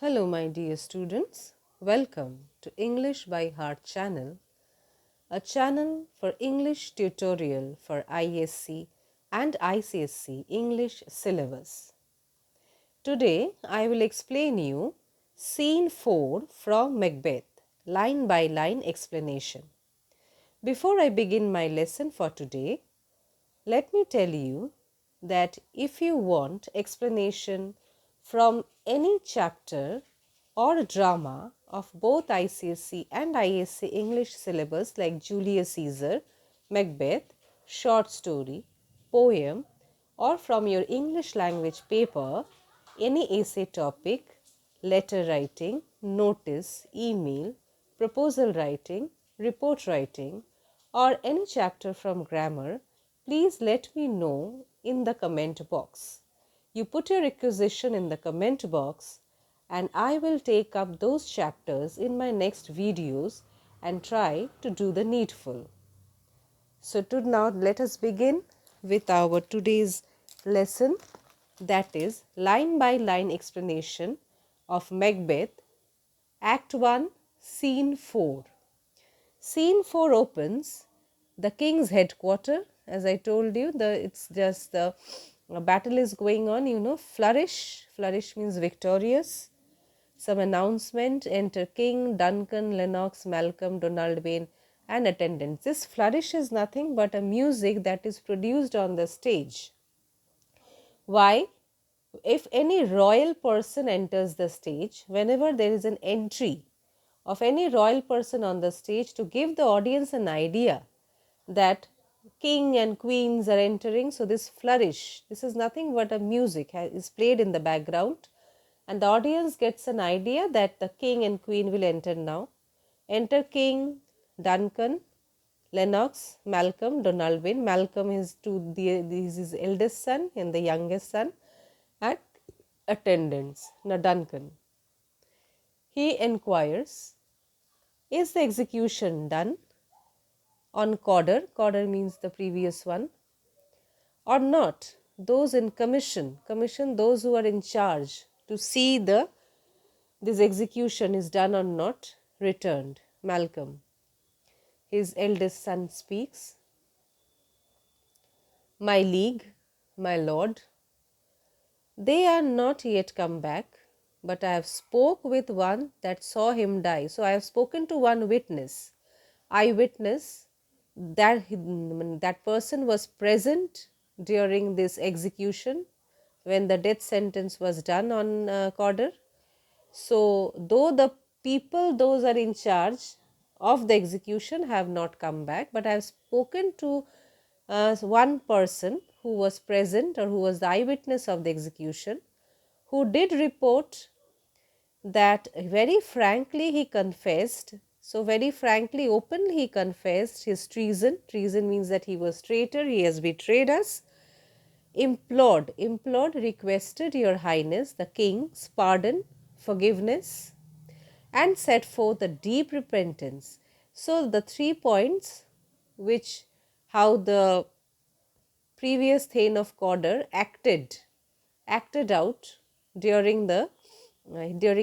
Hello, my dear students. Welcome to English by Heart channel, a channel for English tutorial for ISC and ICSE English syllabus. Today, I will explain you Scene 4 from Macbeth, line by line explanation. Before I begin my lesson for today, let me tell you that if you want explanation from any chapter or drama of both ICSE and ISC English syllabus like Julius Caesar, Macbeth, short story, poem, or from your English language paper, any essay topic, letter writing, notice, email, proposal writing, report writing, or any chapter from grammar, please let me know in the comment box. You put your requisition in the comment box and I will take up those chapters in my next videos and try to do the needful. So now let us begin with our today's lesson, that is line by line explanation of Macbeth, Act 1, Scene 4. Scene 4 opens the king's headquarters. As I told you, it's just the battle is going on, flourish. Flourish means victorious. Some announcement, enter King, Duncan, Lennox, Malcolm, Donalbain and attendants. This flourish is nothing but a music that is produced on the stage. Why? If any royal person enters the stage, whenever there is an entry of any royal person on the stage, to give the audience an idea that king and queens are entering, so this flourish, this is nothing but a music is played in the background and the audience gets an idea that the king and queen will enter now. Enter King, Duncan, Lennox, Malcolm, Donalbain. Malcolm is his eldest son and the youngest son, and attendants. Now Duncan. He inquires, is the execution done on Corder? Corder means the previous one, or not? Those in commission, those who are in charge to see this execution is done or not, returned. Malcolm. His eldest son speaks, my liege, my lord, they are not yet come back, but I have spoke with one that saw him die. So I have spoken to one witness, eyewitness, that person was present during this execution when the death sentence was done on Corder. So though the people, those are in charge of the execution, have not come back, but I have spoken to one person who was present or who was the eyewitness of the execution, who did report that very frankly he confessed. So very frankly, openly he confessed his treason. Treason means that he was traitor, he has betrayed us. Implored, requested your highness the king's pardon, forgiveness, and set forth a deep repentance. So the 3 points which how the previous Thane of Corder acted out during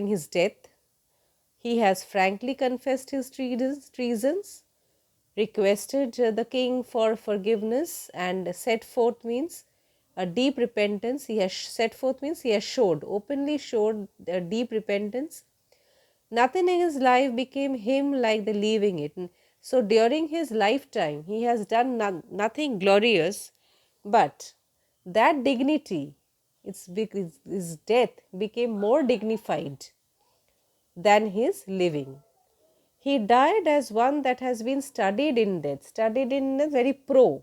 his death. He has frankly confessed his treasons, requested the king for forgiveness, and set forth means a deep repentance. He has set forth means he has openly showed a deep repentance. Nothing in his life became him like the leaving it. So during his lifetime, he has done nothing glorious, but that dignity, his death became more dignified than his living. He died as one that has been studied in death, studied in a very pro,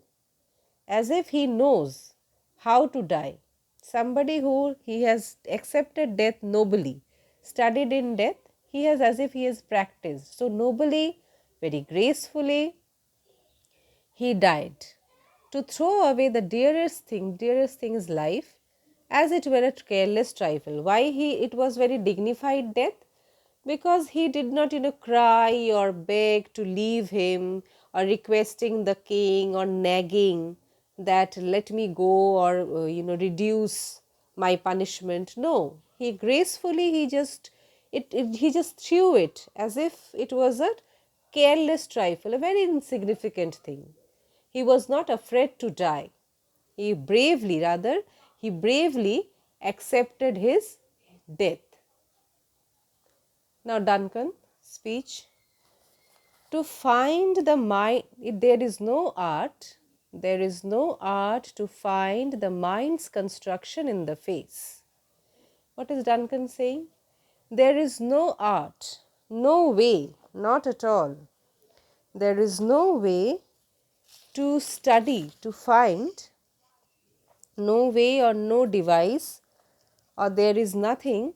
as if he knows how to die. Somebody who he has accepted death nobly, studied in death, he has as if he has practiced. So nobly, very gracefully, he died. To throw away the dearest thing is life, as it were a careless trifle. Why it was very dignified death? Because he did not cry or beg to leave him, or requesting the king, or nagging that let me go, or reduce my punishment. No, he gracefully, he just He just threw it as if it was a careless trifle, a very insignificant thing. He was not afraid to die. He bravely accepted his death. Now, Duncan, speech. To find the mind, there is no art to find the mind's construction in the face. What is Duncan saying? There is no art, no way, not at all. There is no way to study, to find, no way or no device, or there is nothing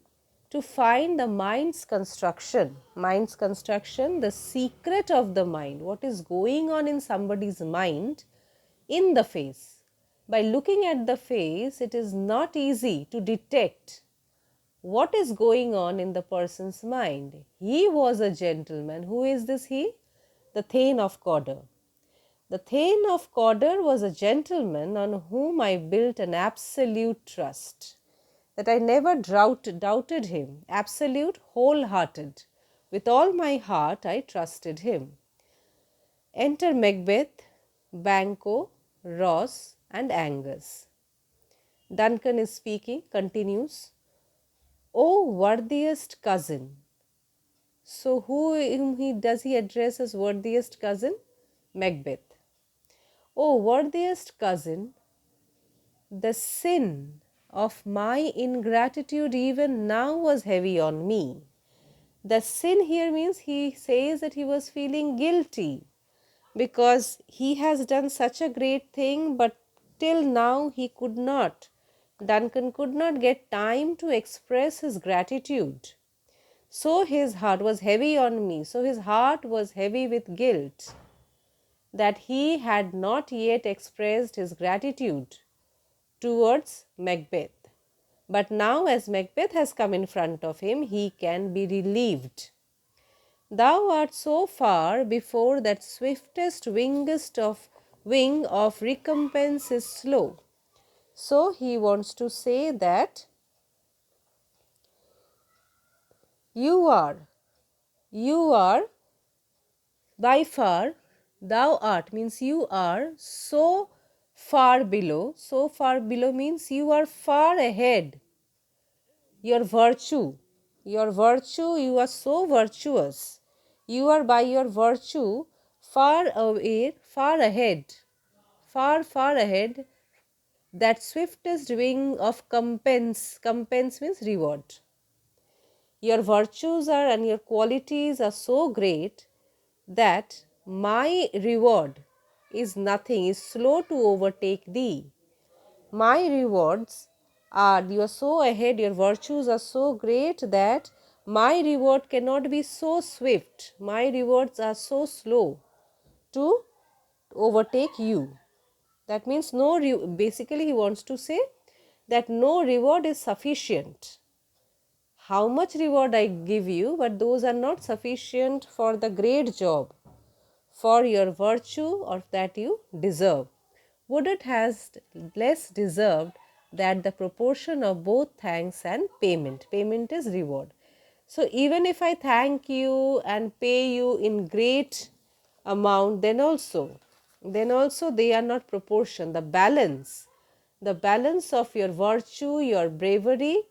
to find the mind's construction. Mind's construction, the secret of the mind, what is going on in somebody's mind in the face. By looking at the face, it is not easy to detect what is going on in the person's mind. He was a gentleman. Who is this he? The Thane of Cawdor. The Thane of Cawdor was a gentleman on whom I built an absolute trust, that I never doubted him, absolute, wholehearted. With all my heart I trusted him. Enter Macbeth, Banquo, Ross and Angus. Duncan is speaking, continues. O worthiest cousin. So whom does he address as worthiest cousin? Macbeth. O worthiest cousin, the sin of my ingratitude even now was heavy on me. The sin here means he says that he was feeling guilty because he has done such a great thing, but till now he could not. Duncan could not get time to express his gratitude. So his heart was heavy on me. So his heart was heavy with guilt that he had not yet expressed his gratitude towards Macbeth. But now, as Macbeth has come in front of him, he can be relieved. Thou art so far before that swiftest wing of recompense is slow. So he wants to say that you are by far, thou art means you are so far below. So far below means you are far ahead. Your virtue, you are so virtuous. You are by your virtue far away, far ahead, far ahead. That swiftest wing of compense means reward. Your virtues are and your qualities are so great that my reward is nothing, is slow to overtake thee. My rewards are, you are so ahead, your virtues are so great that my reward cannot be so swift. My rewards are so slow to overtake you. That means basically he wants to say that no reward is sufficient. How much reward I give you, but those are not sufficient for the great job, for your virtue or that you deserve. Would it has less deserved that the proportion of both thanks and payment. Payment is reward. So even if I thank you and pay you in great amount, then also they are not proportion. The balance of your virtue, your bravery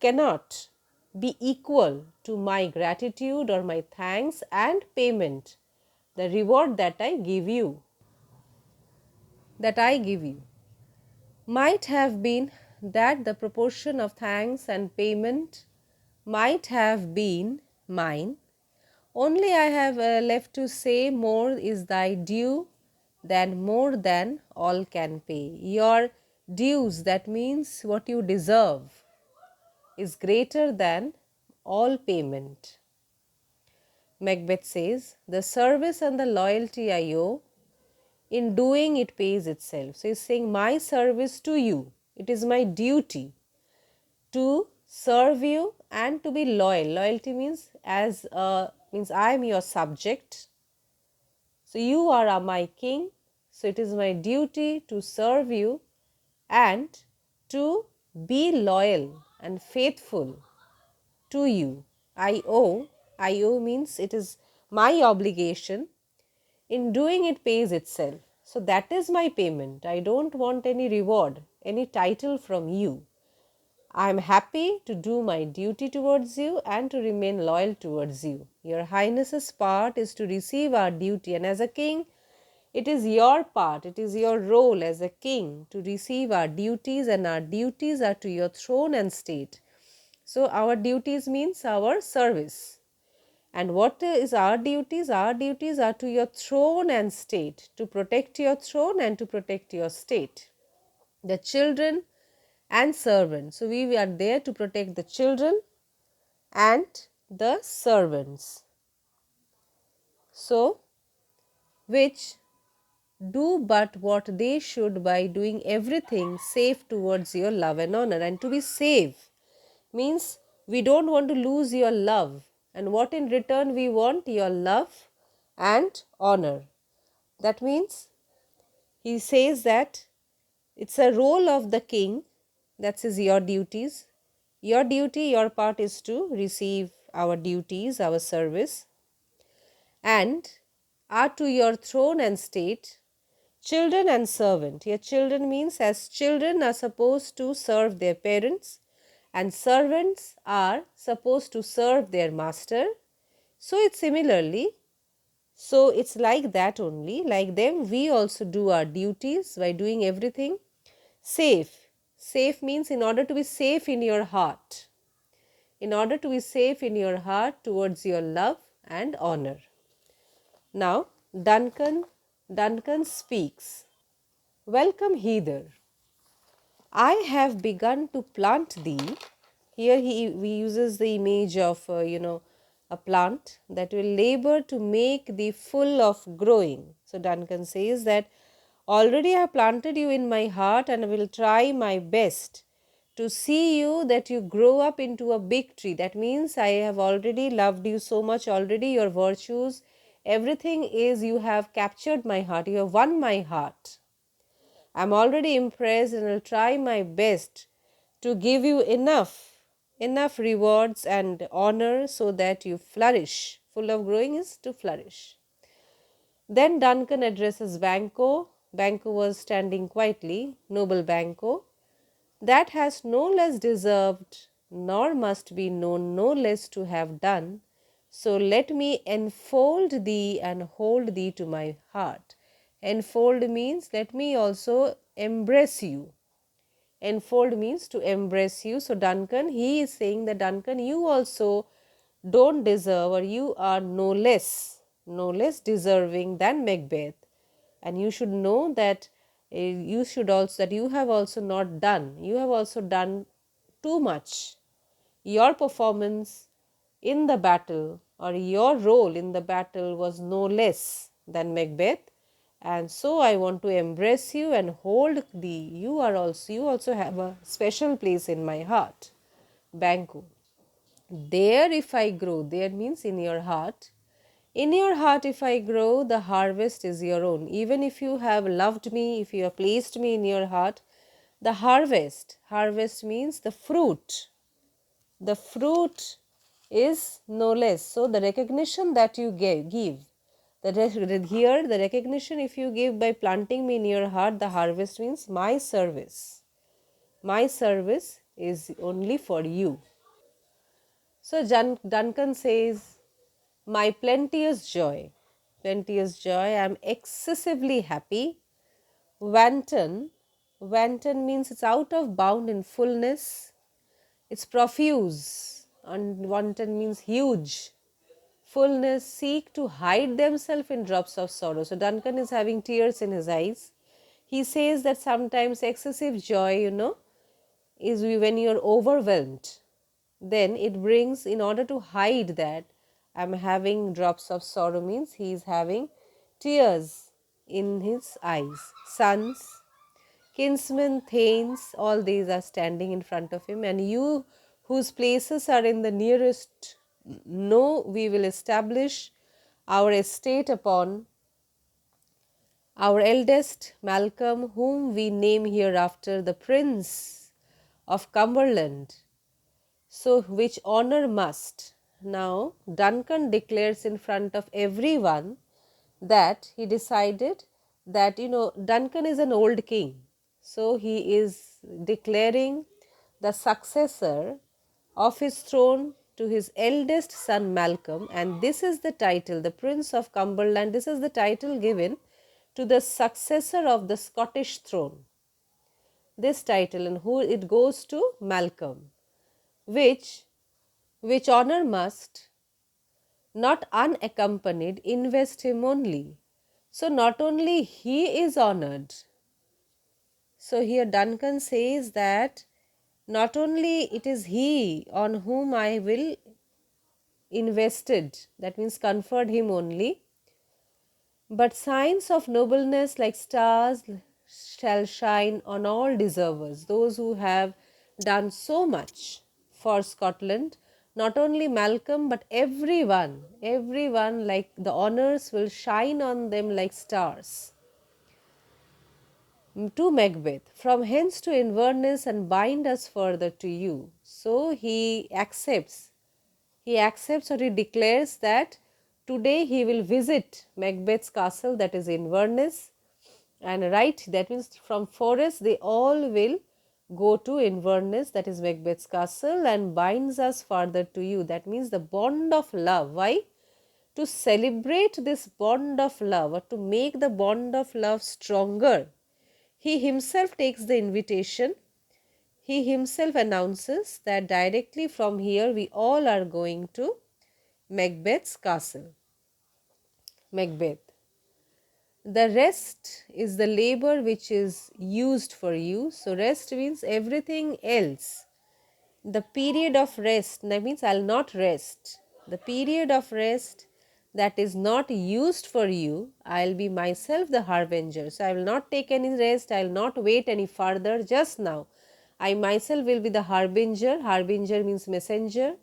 cannot be equal to my gratitude or my thanks and payment, the reward that I give you, might have been that the proportion of thanks and payment might have been mine. Only I have left to say, more is thy due than more than all can pay. Your dues, that means what you deserve, is greater than all payment. Macbeth says, the service and the loyalty I owe, in doing it pays itself. So he is saying, my service to you, it is my duty to serve you and to be loyal. Loyalty means means I am your subject. So you are my king. So it is my duty to serve you and to be loyal and faithful to you. I owe. I owe means it is my obligation. In doing it pays itself. So that is my payment. I don't want any reward, any title from you. I am happy to do my duty towards you and to remain loyal towards you. Your Highness's part is to receive our duty, and as a king, it is your part, it is your role as a king to receive our duties, and our duties are to your throne and state. So, our duties means our service. And what is our duties? Our duties are to your throne and state, to protect your throne and to protect your state. The children and servants. So, we are there to protect the children and the servants. So, which do but what they should by doing everything safe towards your love and honor. And to be safe means we don't want to lose your love, and what in return we want? Your love and honor. That means he says that it's a role of the king, that is your duties. Your duty, your part is to receive our duties, our service, and are to your throne and state. Children and servant. Here children means as children are supposed to serve their parents, and servants are supposed to serve their master. So it's similarly, so it's like that only, like them we also do our duties by doing everything safe. Safe means in order to be safe in your heart, in order to be safe in your heart towards your love and honor. Now Duncan speaks. Welcome hither. I have begun to plant thee. Here we uses the image of a plant that will labor to make thee full of growing. So Duncan says that already I have planted you in my heart and will try my best to see you that you grow up into a big tree. That means I have already loved you so much, already your virtues, everything is, you have captured my heart, you have won my heart. I am already impressed and will try my best to give you enough rewards and honor so that you flourish. Full of growing is to flourish. Then Duncan addresses Banquo. Banquo was standing quietly. Noble Banquo, that has no less deserved, nor must be known no less to have done. So let me enfold thee and hold thee to my heart. Enfold means let me also embrace you. Enfold means to embrace you. So Duncan, he is saying that Duncan, you also don't deserve, or you are no less deserving than Macbeth. And you should know that you have also not done, you have also done too much. Your performance in the battle, or your role in the battle, was no less than Macbeth, and so I want to embrace you and hold thee. You also have a special place in my heart. Banquo. There if I grow, there means in your heart. In your heart if I grow, the harvest is your own. Even if you have loved me, if you have placed me in your heart, the harvest means the fruit. The fruit is no less. So the recognition that you give, here the recognition if you give by planting me in your heart, the harvest means my service. My service is only for you. So Duncan says, my plenteous joy, I am excessively happy. Wanton means it's out of bound in fullness, it's profuse, and wanton means huge. Fullness seek to hide themselves in drops of sorrow. So Duncan is having tears in his eyes. He says that sometimes excessive joy, is when you are overwhelmed. Then it brings, in order to hide that I am having drops of sorrow, means he is having tears in his eyes. Sons, kinsmen, thanes, all these are standing in front of him, and you whose places are in the nearest, know we will establish our estate upon our eldest Malcolm, whom we name hereafter the Prince of Cumberland. So which honor must, now Duncan declares in front of everyone that he decided that, Duncan is an old king. So he is declaring the successor of his throne to his eldest son Malcolm, and this is the title, the Prince of Cumberland. This is the title given to the successor of the Scottish throne. This title, and who it goes to? Malcolm, which honor must, not unaccompanied, invest him only. So not only he is honored. So here Duncan says that not only it is he on whom I will invested, that means conferred him only, but signs of nobleness like stars shall shine on all deservers, those who have done so much for Scotland. Not only Malcolm, but everyone, like the honors will shine on them like stars. To Macbeth, from hence to Inverness and bind us further to you. So he accepts or he declares that today he will visit Macbeth's castle, that is Inverness, and that means from Forest they all will go to Inverness, that is Macbeth's castle, and binds us further to you. That means the bond of love. Why? To celebrate this bond of love, or to make the bond of love stronger, he himself takes the invitation. He himself announces that directly from here we all are going to Macbeth's castle. Macbeth. The rest is the labor which is used for you. So rest means everything else. The period of rest, that means I will not rest. The period of rest that is not used for you, I will be myself the harbinger. So I will not take any rest, I will not wait any further. Just now, I myself will be the harbinger. Harbinger means messenger.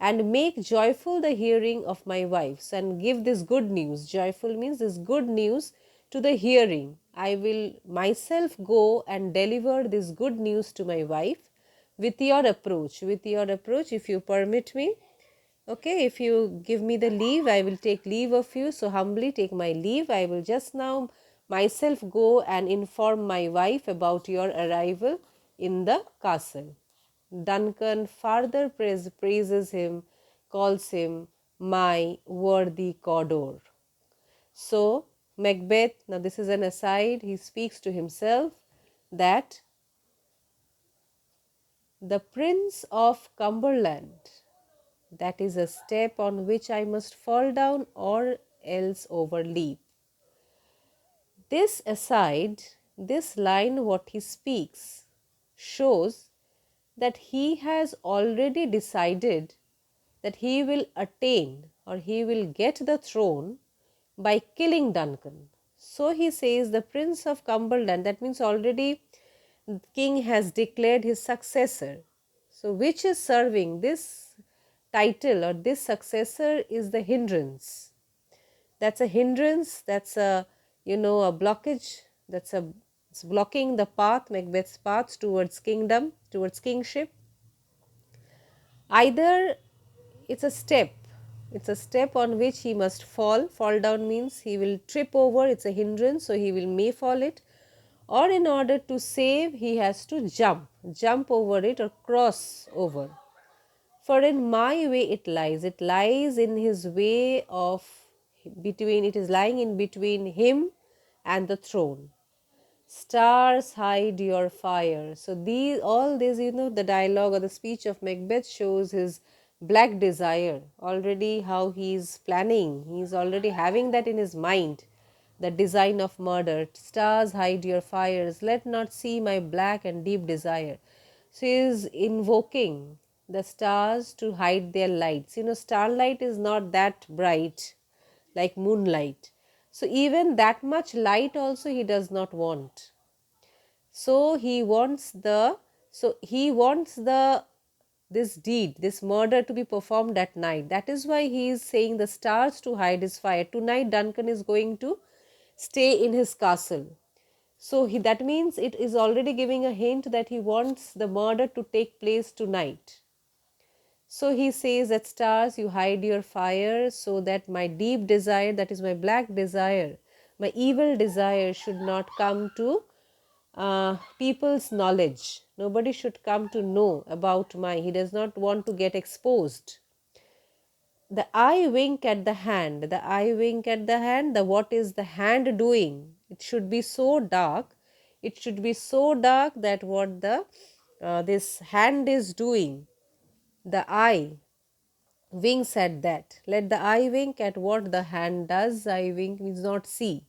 And make joyful the hearing of my wives, and give this good news. Joyful means this good news to the hearing. I will myself go and deliver this good news to my wife with your approach. With your approach, if you permit me. Okay, if you give me the leave, I will take leave of you. So humbly take my leave. I will just now myself go and inform my wife about your arrival in the castle. Duncan further praises him, calls him my worthy Cawdor. So, Macbeth, now this is an aside, he speaks to himself that the Prince of Cumberland, that is a step on which I must fall down or else overleap. This aside, this line, what he speaks, shows that he has already decided that he will attain or he will get the throne by killing Duncan. So he says the Prince of Cumberland, that means already the king has declared his successor. So which is serving this title, or this successor is the hindrance. That's a hindrance, that's a a blockage, it's blocking the path, Macbeth's path towards kingdom, towards kingship. Either it's a step on which he must fall down means he will trip over, it's a hindrance, so he will may fall it, or in order to save he has to jump over it or cross over. For in my way it lies in his way of between, it is lying in between him and the throne. Stars hide your fire. So all this, the dialogue or the speech of Macbeth shows his black desire, already how he is planning, he is already having that in his mind, the design of murder. Stars hide your fires, let not see my black and deep desire. So he is invoking the stars to hide their lights. Starlight is not that bright like moonlight. So even that much light also he does not want. So he wants this deed, this murder to be performed at night. That is why he is saying the stars to hide his fire. Tonight Duncan is going to stay in his castle. So that means it is already giving a hint that he wants the murder to take place tonight. So he says that stars, you hide your fire so that my deep desire, that is my black desire, my evil desire should not come to people's knowledge. Nobody should come to know about he does not want to get exposed. The eye wink at the hand, the eye wink at the hand, the what is the hand doing? It should be so dark, it should be so dark that what the this hand is doing, the eye winks at that. Let the eye wink at what the hand does. Eye wink means not see.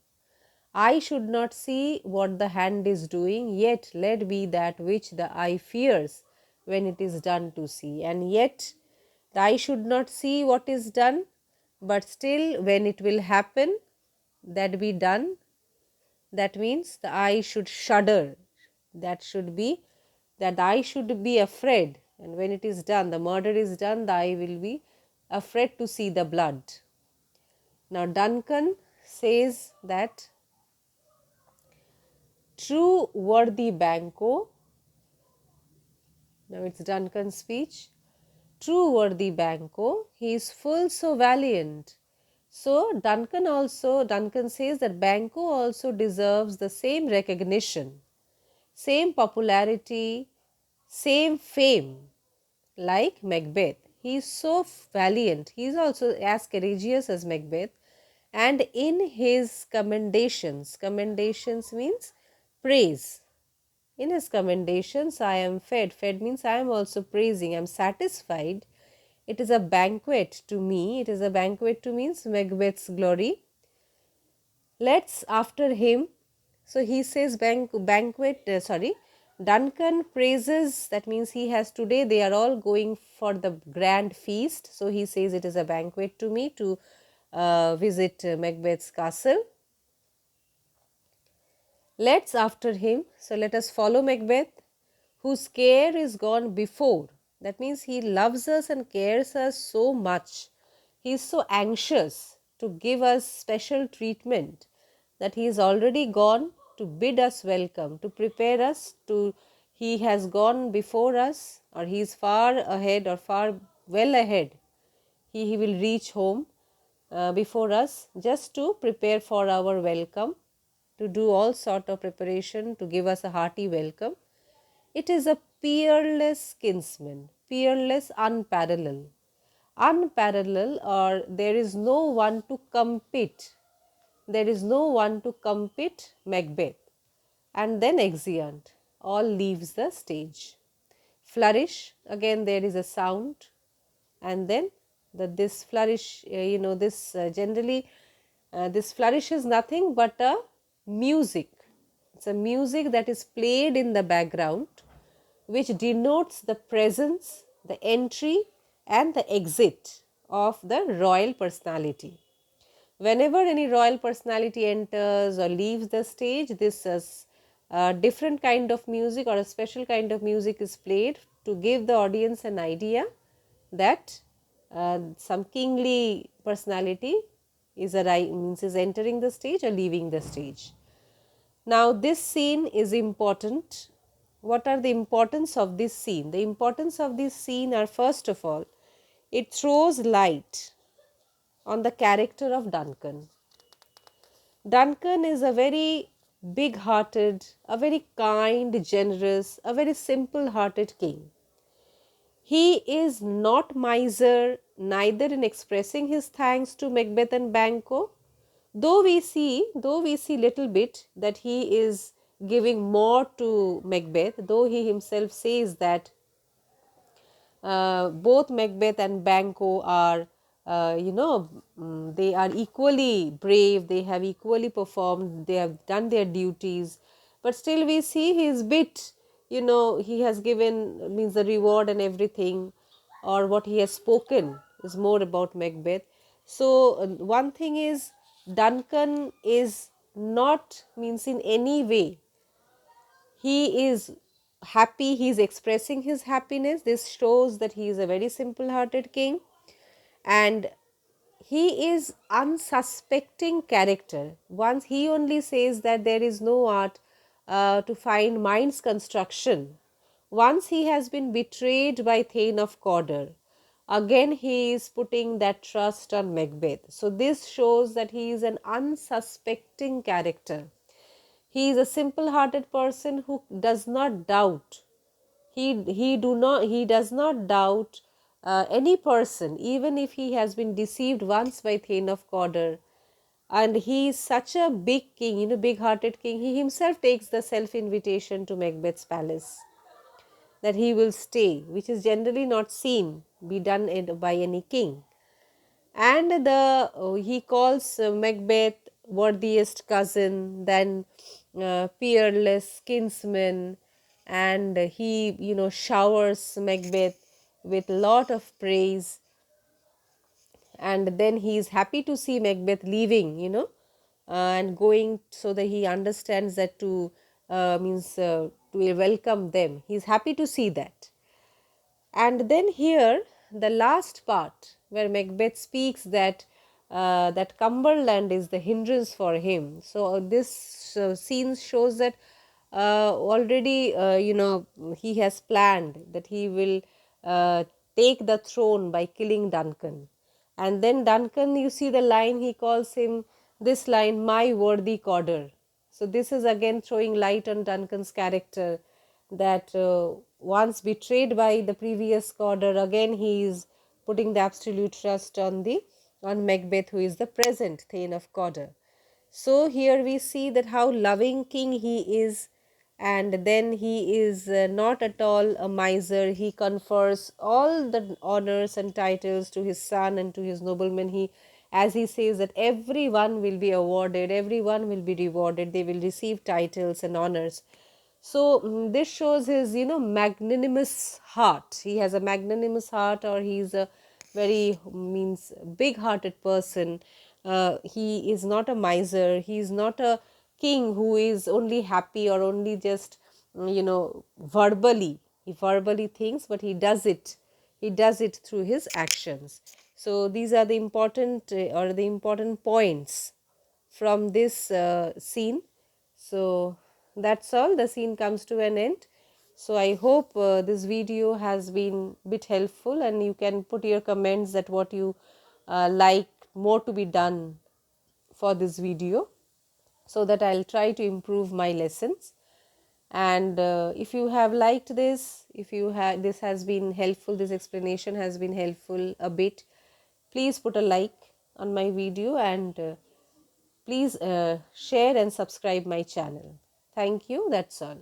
Eye should not see what the hand is doing, yet let be that which the eye fears when it is done to see. And yet the eye should not see what is done, but still when it will happen, that be done, that means the eye should shudder. That should be, that eye should be afraid. And when it is done, the murder is done, the eye will be afraid to see the blood. Now Duncan says that true worthy Banquo, now it's Duncan's speech, true worthy Banquo, he is full so valiant. So Duncan says that Banquo also deserves the same recognition, same popularity, same fame like Macbeth. He is so valiant, he is also as courageous as Macbeth, and in his commendations, commendations means praise. In his commendations, I am fed. Fed means I am also praising, I am satisfied. It is a banquet to me. It is a banquet to means Macbeth's glory. Let's after him. So he says Duncan praises, that means he has today, they are all going for the grand feast. So he says it is a banquet to me to visit Macbeth's castle. Let's after him. So let us follow Macbeth, whose care is gone before. That means he loves us and cares us so much. He is so anxious to give us special treatment that he is already gone to bid us welcome, to prepare us to, he has gone before us, or he is far ahead or far well ahead. He will reach home before us just to prepare for our welcome, to do all sort of preparation to give us a hearty welcome. It is a peerless kinsman, peerless, unparalleled. Unparalleled, or there is no one to compete. There is no one to compete Macbeth. And then exeunt, all leaves the stage. Flourish, again there is a sound, and then this flourish, generally this flourish is nothing but a music. It's a music that is played in the background, which denotes the presence, the entry and the exit of the royal personality. Whenever any royal personality enters or leaves the stage, this is a different kind of music or a special kind of music is played to give the audience an idea that some kingly personality is entering the stage or leaving the stage. Now this scene is important. What are the importance of this scene? The importance of this scene are, first of all, it throws light on the character of Duncan. Duncan is a very big hearted, a very kind, generous, a very simple hearted king. He is not miser, neither in expressing his thanks to Macbeth and Banquo, though we see little bit that he is giving more to Macbeth, though he himself says that both Macbeth and Banquo are, they are equally brave, they have equally performed, they have done their duties, but still we see his bit, he has given, means the reward and everything, or what he has spoken is more about Macbeth. So one thing is, Duncan is not, means in any way, he is happy, he is expressing his happiness. This shows that he is a very simple hearted king, and he is unsuspecting character. Once he only says that there is no art to find mind's construction. Once he has been betrayed by Thane of Cawdor, again he is putting that trust on Macbeth. So this shows that he is an unsuspecting character. He is a simple hearted person who does not doubt. He does not doubt any person, even if he has been deceived once by Thane of Cawdor. And he is such a big king, big hearted king. He himself takes the self invitation to Macbeth's palace, that he will stay, which is generally not seen be done by any king. And he calls Macbeth worthiest cousin, then peerless kinsman, and he showers Macbeth with lot of praise. And then he is happy to see Macbeth leaving, and going, so that he understands that to means to welcome them. He is happy to see that. And then here, the last part where Macbeth speaks that that Cumberland is the hindrance for him. So this scene shows that already he has planned that he will take the throne by killing Duncan. And then Duncan, you see the line, he calls him this line, my worthy Cawdor. So this is again throwing light on Duncan's character, that once betrayed by the previous Cawdor, again he is putting the absolute trust on Macbeth, who is the present Thane of Cawdor. So here we see that how loving king he is, and then he is not at all a miser. He confers all the honors and titles to his son and to his noblemen. He, as he says, that everyone will be awarded, everyone will be rewarded, they will receive titles and honors. So this shows his magnanimous heart. He has a magnanimous heart, or he is a very big hearted person. He is not a miser. He is not a king who is only happy or only just verbally. He verbally thinks, but he does it. He does it through his actions. So these are the important points from this scene. So that's all. The scene comes to an end. So I hope this video has been bit helpful, and you can put your comments that what you like more to be done for this video, so that I'll try to improve my lessons. And if you have liked this, if you have, this has been helpful, this explanation has been helpful a bit, please put a like on my video, and please share and subscribe my channel. Thank you. That's all.